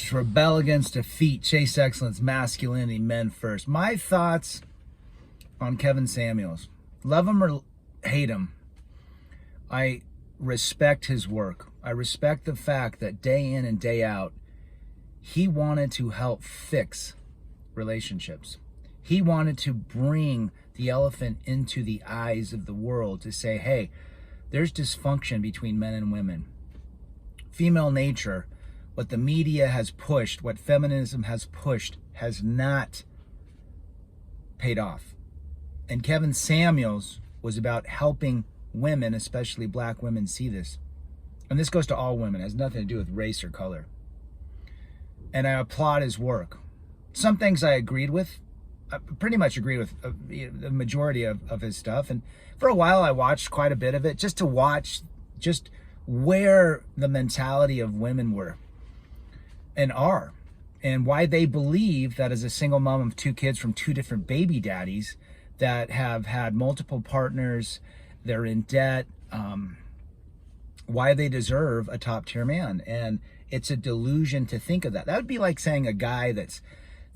Yes, rebel against defeat, chase excellence, masculinity, men first. My thoughts on Kevin Samuels. Love him or hate him, I respect his work. I respect the fact that day in and day out, he wanted to help fix relationships. He wanted to bring the elephant into the eyes of the world to say, hey, there's dysfunction between men and women. Female nature, what the media has pushed, what feminism has pushed, has not paid off. And Kevin Samuels was about helping women, especially black women, see this. And this goes to all women. It has nothing to do with race or color. And I applaud his work. Some things I agreed with. I pretty much agreed with the majority of his stuff. And for a while I watched quite a bit of it just to watch just where the mentality of women were and are, and why they believe that as a single mom of 2 kids from 2 different baby daddies that have had multiple partners, they're in debt, why they deserve a top tier man. And it's a delusion to think of that. That would be like saying a guy that's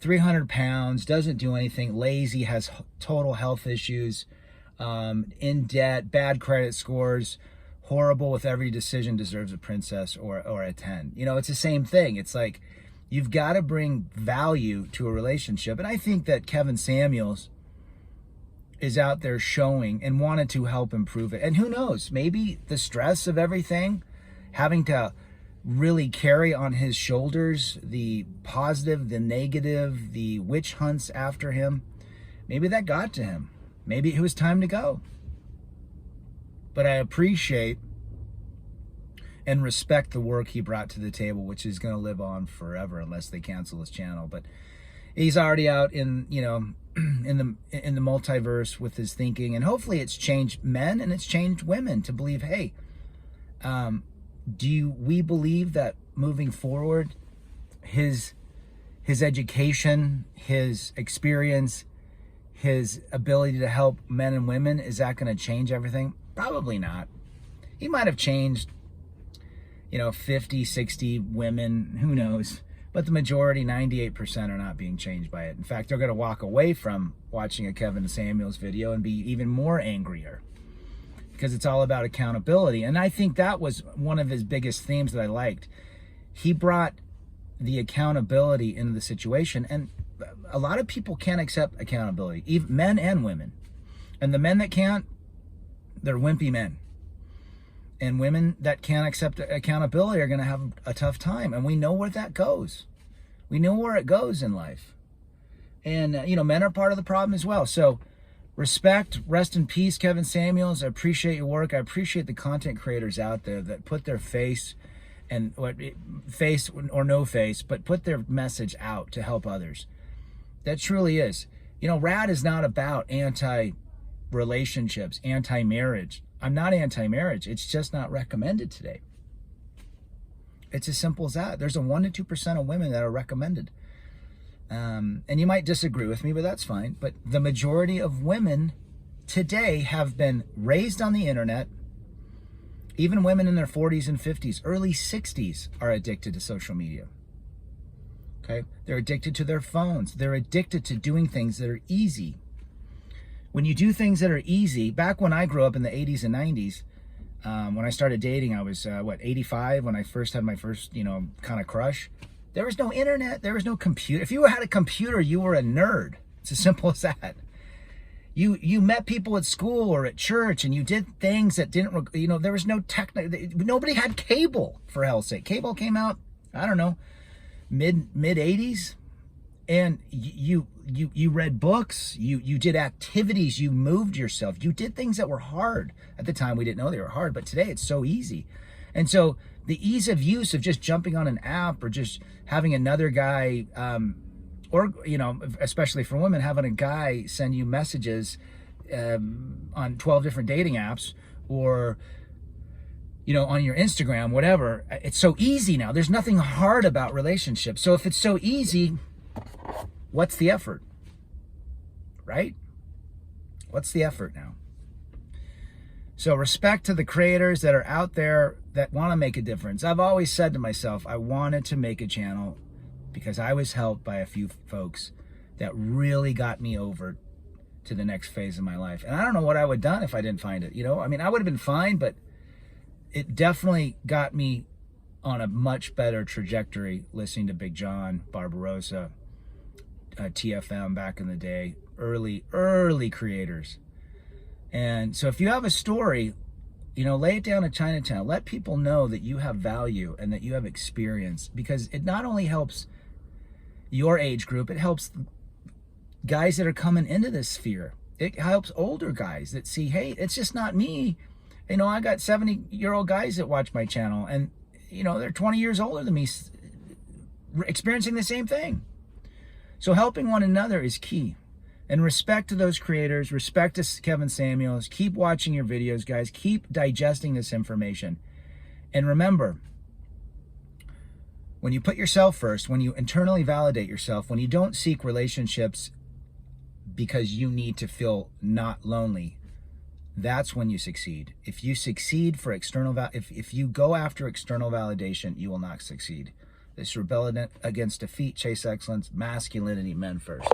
300 pounds, doesn't do anything, lazy, has total health issues, in debt, bad credit scores, horrible with every decision, deserves a princess or a 10. You know, it's the same thing. It's like, you've got to bring value to a relationship. And I think that Kevin Samuels is out there showing and wanted to help improve it. And who knows, maybe the stress of everything, having to really carry on his shoulders the positive, the negative, the witch hunts after him, maybe that got to him. Maybe it was time to go. But I appreciate and respect the work he brought to the table, which is going to live on forever unless they cancel his channel. But he's already out in, you know, in the multiverse with his thinking, and hopefully it's changed men and it's changed women to believe, hey, we believe that moving forward, his education, his experience, his ability to help men and women, is that going to change everything? Probably not. He might have changed, 50, 60 women, who knows? But the majority, 98%, are not being changed by it. In fact, they're going to walk away from watching a Kevin Samuels video and be even more angrier, because it's all about accountability. And I think that was one of his biggest themes that I liked. He brought the accountability into the situation, and a lot of people can't accept accountability, even men and women. And the men that can't, they're wimpy men. And women that can't accept accountability are going to have a tough time. And we know where that goes. We know where it goes in life. And, men are part of the problem as well. So respect, rest in peace, Kevin Samuels. I appreciate your work. I appreciate the content creators out there that put their face or no face, but put their message out to help others. That truly is. RAD is not about anti-relationships, anti-marriage. I'm not anti-marriage. It's just not recommended today. It's as simple as that. There's a 1% to 2% of women that are recommended. And you might disagree with me, but that's fine. But the majority of women today have been raised on the internet. Even women in their 40s and 50s, early 60s are addicted to social media. Okay? They're addicted to their phones. They're addicted to doing things that are easy. When you do things that are easy, back when I grew up in the 80s and 90s, when I started dating, I was, 85, when I first had my first, kind of crush. There was no internet. There was no computer. If you had a computer, you were a nerd. It's as simple as that. You met people at school or at church, and you did things that didn't, there was no nobody had cable, for hell's sake. Cable came out, I don't know, mid 80s. And you read books, you did activities, you moved yourself, you did things that were hard. At the time, we didn't know they were hard, but today it's so easy. And so the ease of use of just jumping on an app or just having another guy, or, especially for women, having a guy send you messages on 12 different dating apps, or, on your Instagram, whatever. It's so easy now. There's nothing hard about relationships. So if it's so easy, what's the effort, right? What's the effort now? So respect to the creators that are out there that want to make a difference. I've always said to myself, I wanted to make a channel because I was helped by a few folks that really got me over to the next phase of my life. And I don't know what I would have done if I didn't find it. I mean, I would have been fine, but it definitely got me on a much better trajectory listening to Big John, Barbarossa, TFM back in the day, early creators. And so if you have a story, lay it down at Chinatown. Let people know that you have value and that you have experience, because it not only helps your age group, it helps guys that are coming into this sphere. It helps older guys that see, hey, it's just not me. I got 70-year-old guys that watch my channel, and they're 20 years older than me, experiencing the same thing. So helping one another is key. And respect to those creators, respect to Kevin Samuels. Keep watching your videos, guys. Keep digesting this information. And remember, when you put yourself first, when you internally validate yourself, when you don't seek relationships because you need to feel not lonely, that's when you succeed. If you succeed for external, if you go after external validation, you will not succeed. This rebellion against defeat, chase excellence, masculinity, men first.